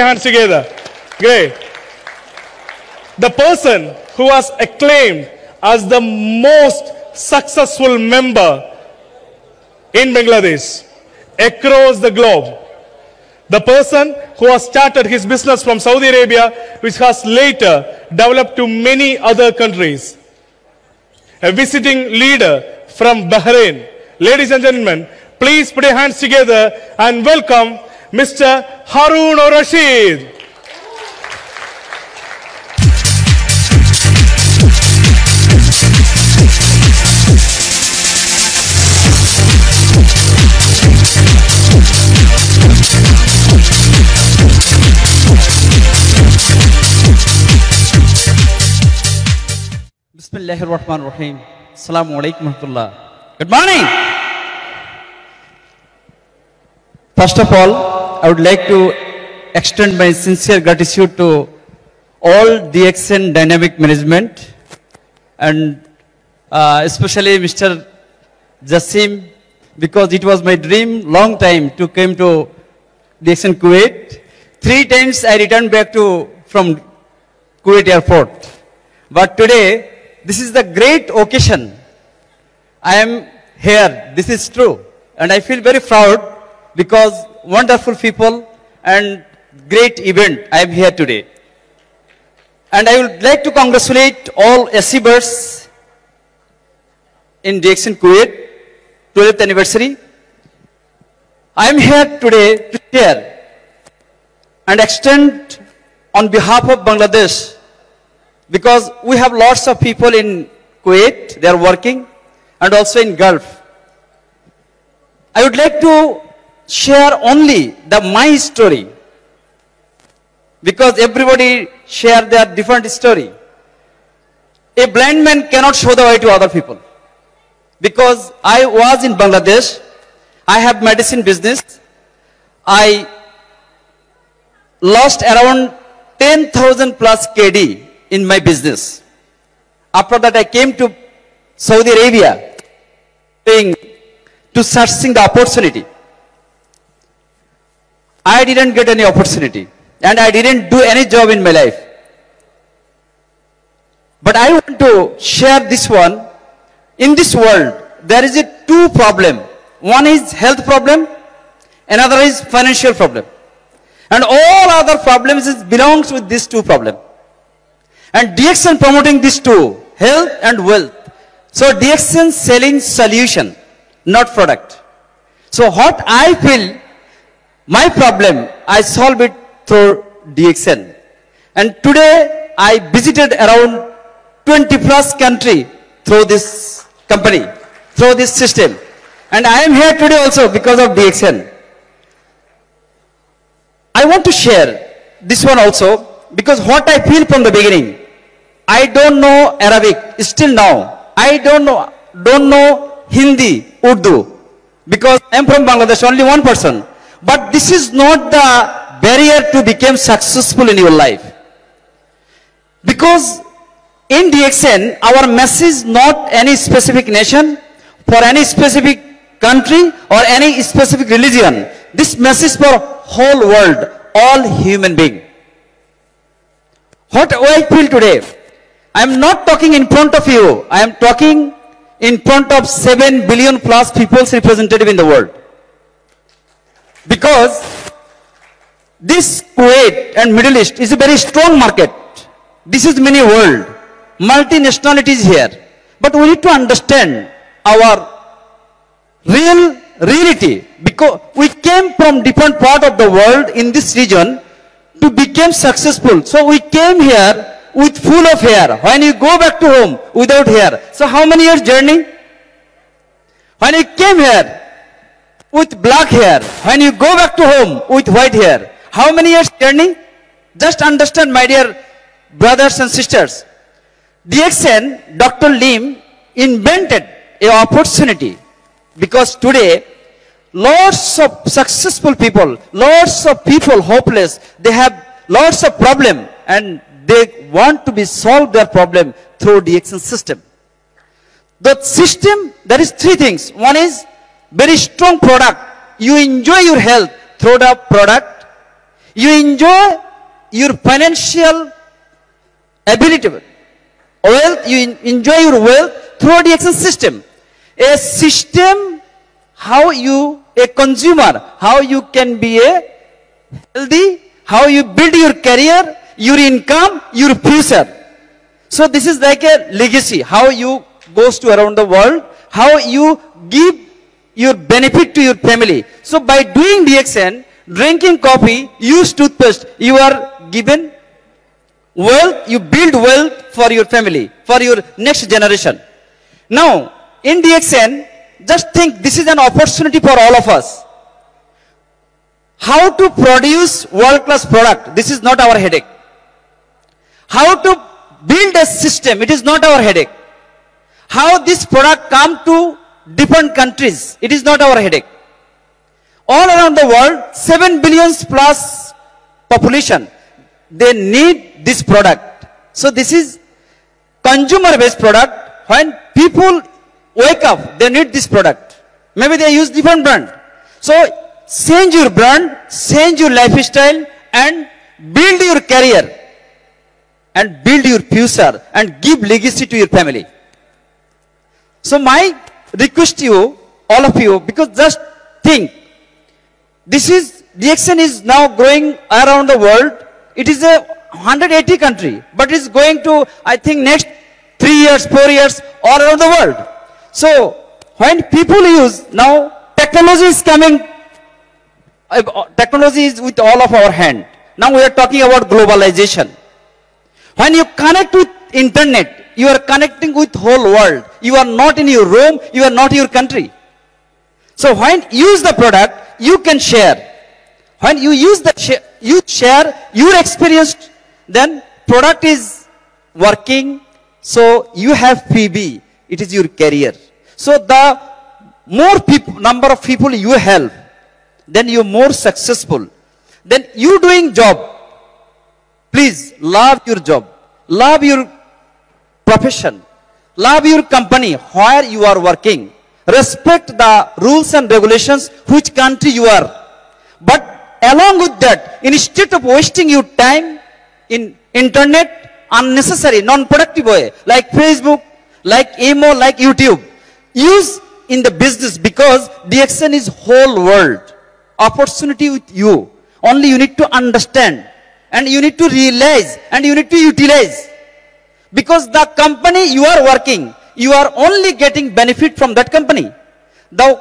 your hands together. Great. The person who was acclaimed as the most successful member in Bangladesh across the globe. The person who has started his business from Saudi Arabia, which has later developed to many other countries. A visiting leader from Bahrain. Ladies and gentlemen, please put your hands together and welcome Mr. Harun Rashid. Bismillahirrahmanirrahim. Assalamu alaikum warahmatullah. Good morning. First of all, I would like to extend my sincere gratitude to all DXN Dynamic Management and especially Mr. Jassim, because it was my dream long time to come to DXN Kuwait. 3 times I returned back from Kuwait airport. But today, this is the great occasion. I am here. This is true. And I feel very proud because wonderful people and great event I am here today. And I would like to congratulate all achievers in DXN Kuwait, 12th anniversary. I am here today to share and extend on behalf of Bangladesh, because we have lots of people in Kuwait, they are working, and also in Gulf. I would like to share only my story, because everybody share their different story. A blind man cannot show the way to other people. Because I was in Bangladesh, I have medicine business, I lost around 10,000 plus KD in my business. After that, I came to Saudi Arabia to searching the opportunity. I didn't get any opportunity and I didn't do any job in my life. But I want to share this one. In this world, there is a 2 problem. One is health problem, another is financial problem. And all other problems belongs with these 2 problems. And DXN promoting these 2, health and wealth. So DXN selling solution, not product. So what I feel, my problem, I solve it through DXN. And today I visited around 20 plus country through this company, through this system. And I am here today also because of DXN. I want to share this one also because what I feel from the beginning, I don't know Arabic still now. I don't know Hindi, Urdu, because I am from Bangladesh, only one person. But this is not the barrier to become successful in your life. Because in DXN, our message is not any specific nation, for any specific country or any specific religion. This message for whole world, all human beings. What I feel today, I am not talking in front of you. I am talking in front of 7 billion plus people's representative in the world. Because this Kuwait and Middle East is a very strong market. This is mini world. Multinationalities here. But we need to understand our reality, because we came from different part of the world in this region to become successful. So we came here with full of hair. When you go back to home without hair, so how many years journey? When you came here with black hair, when you go back to home with white hair, how many years journey? Just understand, my dear brothers and sisters. DXN, Dr. Lim invented an opportunity, because today lots of successful people, lots of people hopeless, they have lots of problem and they want to be solved their problem through DXN system. The system, there is 3 things. One is very strong product. You enjoy your health through the product. You enjoy your financial ability, wealth, you enjoy your wealth through a DXN system. A system, how you, a consumer, how you can be a healthy, how you build your career, your income, your future. So this is like a legacy, how you goes to around the world, how you give your benefit to your family. So by doing DXN, drinking coffee, use toothpaste, you are given wealth, you build wealth for your family, for your next generation. Now, in DXN, just think this is an opportunity for all of us. How to produce world-class product, this is not our headache. How to build a system, it is not our headache. How this product come to different countries, it is not our headache. All around the world, 7 billion plus population, they need this product. So this is consumer-based product. When people wake up, they need this product. Maybe they use different brand. So change your brand, change your lifestyle, and build your career, and build your future, and give legacy to your family. So my request to you, all of you, because just think, this is, DXN is now growing around the world. It is a 180 country, but it's going to, I think, next 3 years, 4 years, all around the world. So when people use, now technology is coming, technology is with all of our hand. Now we are talking about globalization. When you connect with internet, you are connecting with whole world. You are not in your room, you are not in your country. So when you use the product, you can share. When you use the you share your experience, then product is working. So you have PB, it is your career. So the more people, number of people you help, then you are more successful. Then you doing job. Please love your job, love your profession, love your company where you are working. Respect the rules and regulations which country you are. But along with that, instead of wasting your time in internet, unnecessary, non-productive way, like Facebook, like email, like YouTube, use in the business, because DXN is whole world. Opportunity with you. Only you need to understand, and you need to realize, and you need to utilize. Because the company you are working, you are only getting benefit from that company. The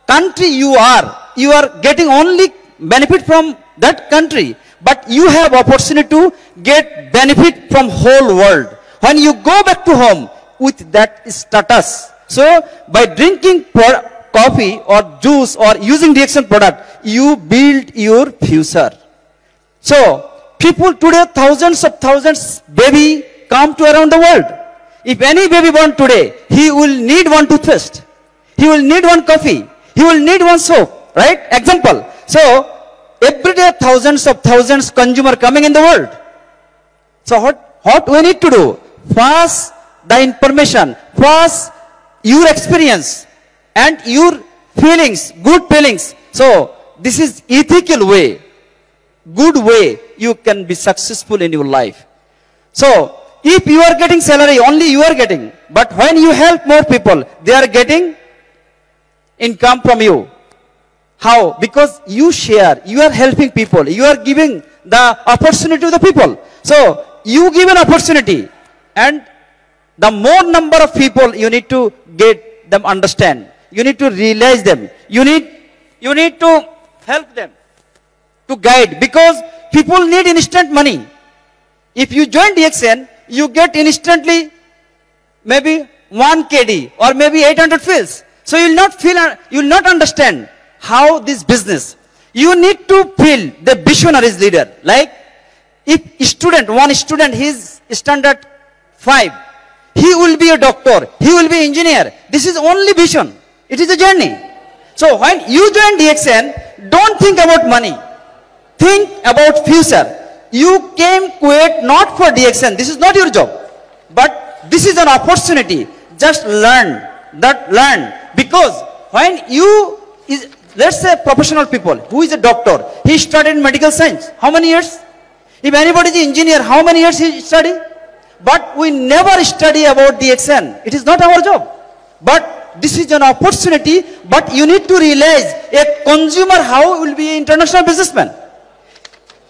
country you are getting only benefit from that country. But you have opportunity to get benefit from whole world. When you go back to home with that status. So by drinking coffee or juice or using DXN product, you build your future. So people today, thousands of thousands baby come to around the world. If any baby born today, he will need one toothpaste. He will need one coffee. He will need one soap. Right? Example. So every day thousands of thousands consumer coming in the world. So what we need to do? Pass the information, pass your experience and your feelings, good feelings. So this is ethical way, good way you can be successful in your life. So if you are getting salary, only you are getting. But when you help more people, they are getting income from you. How? Because you share, you are helping people, you are giving the opportunity to the people. So you give an opportunity, and the more number of people you need to get them understand. You need to realize them. You need to help them, to guide, because people need instant money. If you join DXN, you get instantly maybe 1 KD or maybe 800 fields. So you will not understand how this business. You need to feel the visionaries leader. Like if one student, he is standard 5, he will be a doctor, he will be engineer. This is only vision. It is a journey. So when you join DXN, don't think about money. Think about future. You came Kuwait not for DXN. This is not your job. But this is an opportunity. Just learn. Because when you let's say professional people. Who is a doctor? He studied medical science. How many years? If anybody is an engineer, how many years he study? But we never study about DXN. It is not our job. But this is an opportunity. But you need to realize a consumer how will be an international businessman.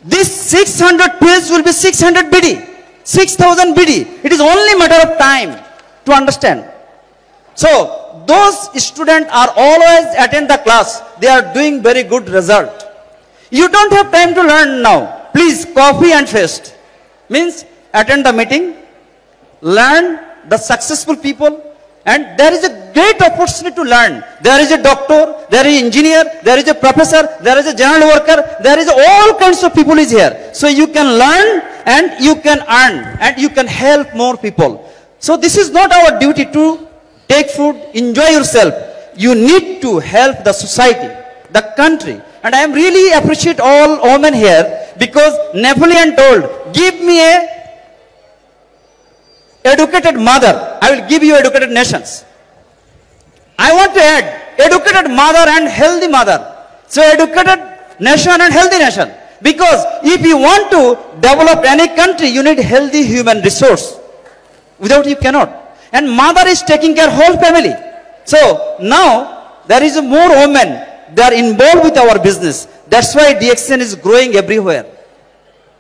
This 600 pills will be 600 BD, 6,000 BD. It is only matter of time to understand. So those students are always attend the class. They are doing very good result. You don't have time to learn now. Please copy and paste. Means attend the meeting, learn the successful people, and there is a great opportunity to learn. There is a doctor, there is an engineer, there is a professor, there is a general worker, there is all kinds of people is here. So you can learn and you can earn and you can help more people. So this is not our duty to take food, enjoy yourself. You need to help the society, the country. And I am really appreciate all women here because Napoleon told, give me a educated mother, I will give you educated nations. I want to add educated mother and healthy mother. So educated nation and healthy nation. Because if you want to develop any country, you need healthy human resource. Without you cannot. And mother is taking care of whole family. So now there is more women. They are involved with our business. That's why DXN is growing everywhere.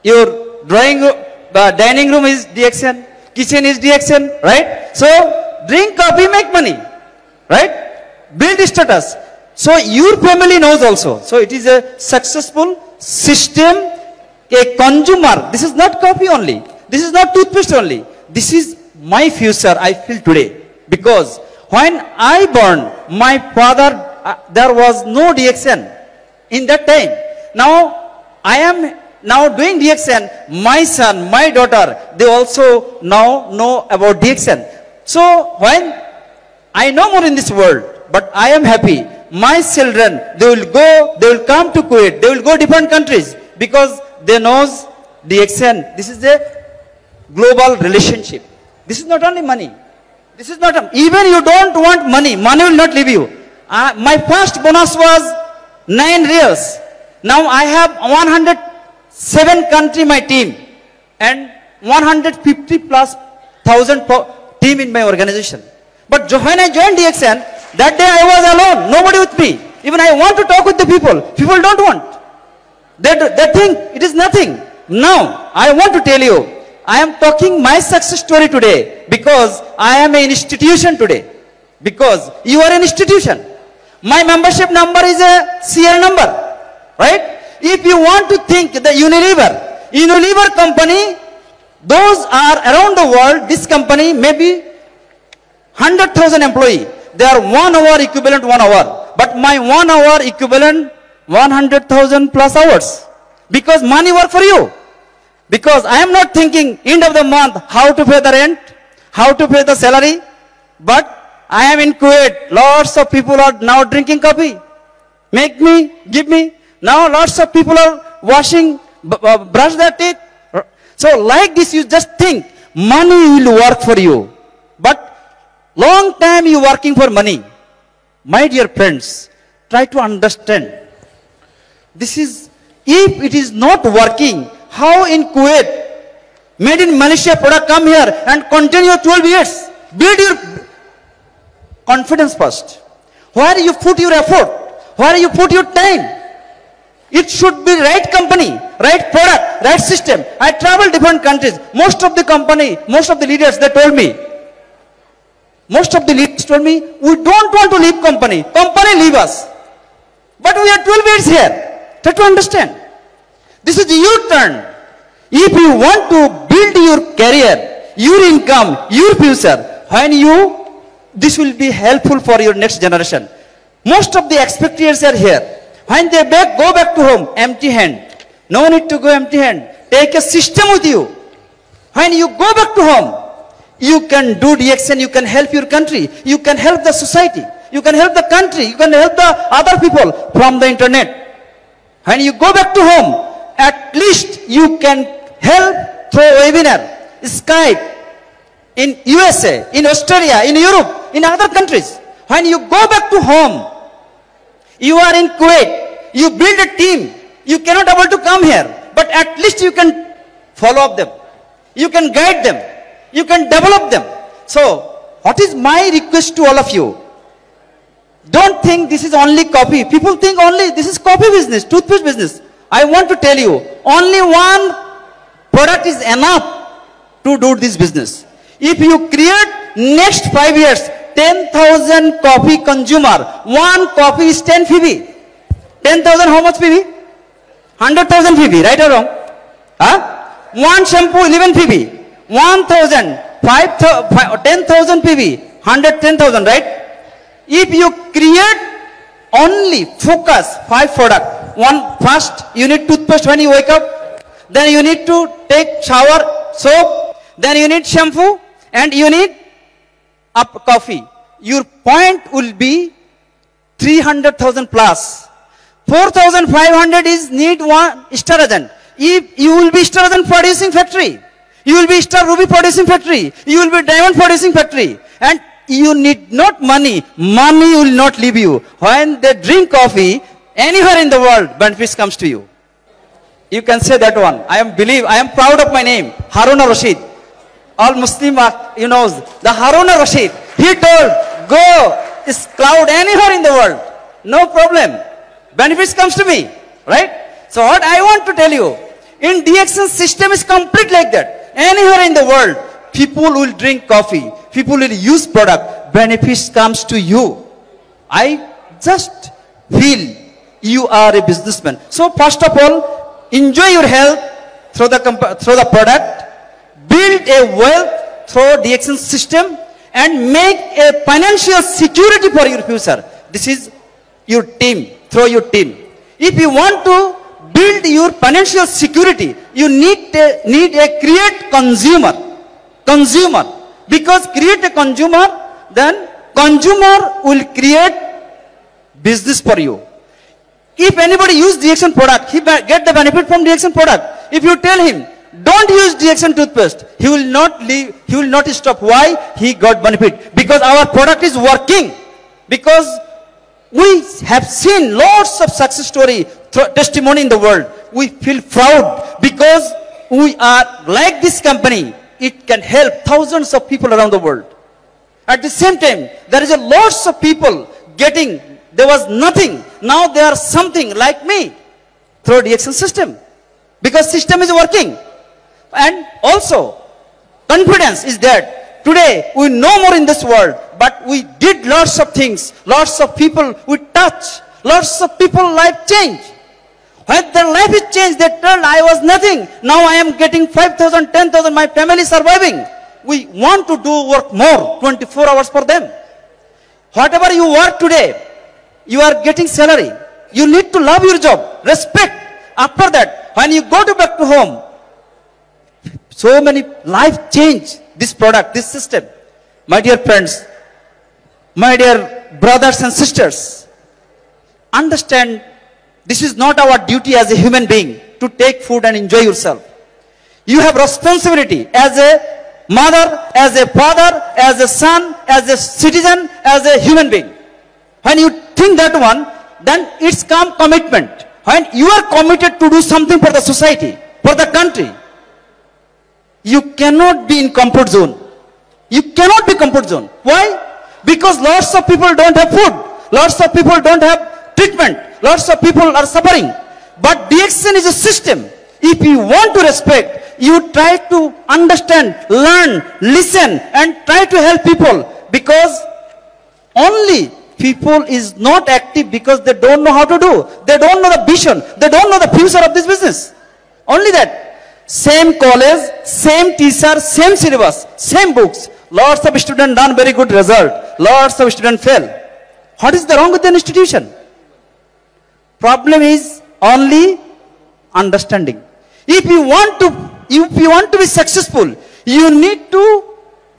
Your dining room is DXN. Kitchen is DXN, right? So drink coffee, make money, right? Build status. So your family knows also. So it is a successful system, a consumer. This is not coffee only. This is not toothpaste only. This is my future, I feel today. Because when I born, my father, there was no DXN in that time. Now I am now doing DXN, my son, my daughter, they also now know about DXN. So when I know more in this world, but I am happy. My children, they will come to Kuwait, they will go different countries because they knows DXN. This is a global relationship. This is not only money. This is not, even you don't want money, money will not leave you. My first bonus was 9 reals. Now I have 107 country my team and 150 plus thousand team in my organization. But when I joined DXN, that day I was alone, nobody with me. Even I want to talk with the people, people don't want. They think it is nothing. Now I want to tell you, I am talking my success story today because I am an institution today. Because you are an institution. My membership number is a CR number, right? If you want to think the Unilever company, those are around the world, this company may be 100,000 employees. They are 1 hour equivalent 1 hour. But my 1 hour equivalent 100,000 plus hours. Because money work for you. Because I am not thinking end of the month how to pay the rent, how to pay the salary. But I am in Kuwait. Lots of people are now drinking coffee. Make me, give me. Now lots of people are washing, brush their teeth. So like this you just think money will work for you. But long time you working for money. My dear friends, try to understand. This is, if it is not working, how in Kuwait, made in Malaysia product come here and continue 12 years. Build your confidence first. Where you put your effort, where you put your time. It should be right company, right product, right system. I travel different countries. Most of the company, most of the leaders, they told me, we don't want to leave company. Company leave us. But we are 12 years here. Try to understand. This is your turn. If you want to build your career, your income, your future, this will be helpful for your next generation. Most of the expatriates are here. When they go back to home, empty hand. No need to go empty hand. Take a system with you. When you go back to home, you can do DXN, you can help your country, you can help the society, you can help the country, you can help the other people from the internet. When you go back to home, at least you can help through webinar, Skype, in USA, in Australia, in Europe, in other countries. When you go back to home, You are in Kuwait. You build a team. You cannot able to come here. But at least you can follow up them. You can guide them. You can develop them. So, what is my request to all of you? Don't think this is only coffee. People think only this is coffee business, toothpaste business. I want to tell you, only one product is enough to do this business. If you create next 5 years, 10,000 coffee consumer, one coffee is 10 PV. 10,000 how much PV? 100,000 PV, right or wrong? Huh? One shampoo 11 PV. 1,000, 10,000 PV, 110,000, right? If you create only focus 5 product, one first you need toothpaste when you wake up, then you need to take shower, soap, then you need shampoo, and you need up coffee. Your point will be 300,000 plus. 4,500 is need one star agent. If you will be star agent producing factory, you will be star ruby producing factory, you will be diamond producing factory, and you need not money. Money will not leave you. When they drink coffee, anywhere in the world, benefits comes to you. You can say that one. I am proud of my name, Haruna Rashid. All Muslim are, you know, the Haruna Rashid. He told, go, is cloud anywhere in the world. No problem. Benefits comes to me, right? So what I want to tell you, in DXN system is complete like that. Anywhere in the world, people will drink coffee. People will use product. Benefits comes to you. I just feel you are a businessman. So first of all, enjoy your health through the product. Build a wealth through DXN system and make a financial security for your future. This is your team, through your team. If you want to build your financial security, you need a create consumer. Because create a consumer, then consumer will create business for you. If anybody use DXN product, he get the benefit from DXN product. If you tell him, don't use DXN toothpaste, he will not leave, he will not stop. Why? He got benefit. Because our product is working. Because we have seen lots of success story, testimony in the world. We feel proud because we are like this company. It can help thousands of people around the world. At the same time, there is a lots of people getting, there was nothing. Now there are something like me through DXN system. Because system is working. And also, confidence is there. Today, we know more in this world, but we did lots of things. Lots of people we touch. Lots of people life change. When their life is changed, they told, I was nothing. Now I am getting 5,000, 10,000, my family is surviving. We want to do work more, 24 hours for them. Whatever you work today, you are getting salary. You need to love your job, respect. After that, when you go back to home, so many life change. This product, this system. My dear friends, my dear brothers and sisters, understand this is not our duty as a human being to take food and enjoy yourself. You have responsibility as a mother, as a father, as a son, as a citizen, as a human being. When you think that one, then it's come commitment. When you are committed to do something for the society, for the country, you cannot be in comfort zone. You cannot be comfort zone. Why? Because lots of people don't have food. Lots of people don't have treatment. Lots of people are suffering. But DXN is a system. If you want to respect, you try to understand, learn, listen, and try to help people. Because only people is not active because they don't know how to do. They don't know the vision. They don't know the future of this business. Only that. Same college, same teacher, same syllabus, same books. Lots of students done very good result. Lots of students fail. What is the wrong with the institution? Problem is only understanding. If you want to be successful, you need to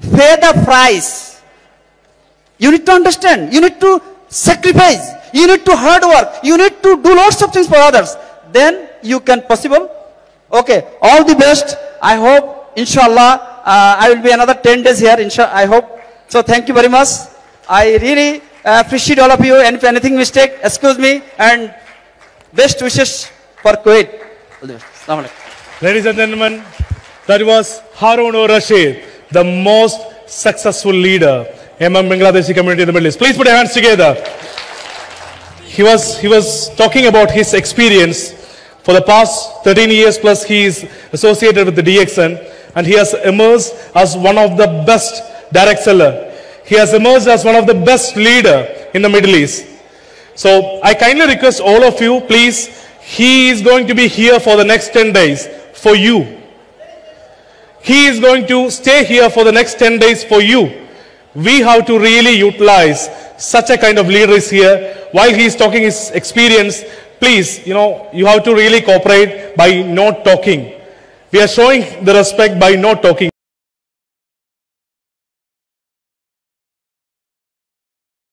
pay the price. You need to understand. You need to sacrifice. You need to hard work. You need to do lots of things for others. Then you can possible. Okay, all the best. I hope, inshallah, I will be another 10 days here, I hope. So thank you very much. I really appreciate all of you, and if anything mistake, excuse me, and best wishes for Kuwait. All the best. Assalamu alaikum. Ladies and gentlemen, that was Harun Rashid, the most successful leader among Bangladeshi community in the Middle East. Please put your hands together. He was talking about his experience. For the past 13 years plus, he is associated with the DXN, and he has emerged as one of the best direct seller. He has emerged as one of the best leader in the Middle East. So I kindly request all of you, please, he is going to be here for the next 10 days for you. He is going to stay here for the next 10 days for you. We have to really utilize such a kind of leader is here. While he is talking his experience, please, you have to really cooperate by not talking. We are showing the respect by not talking.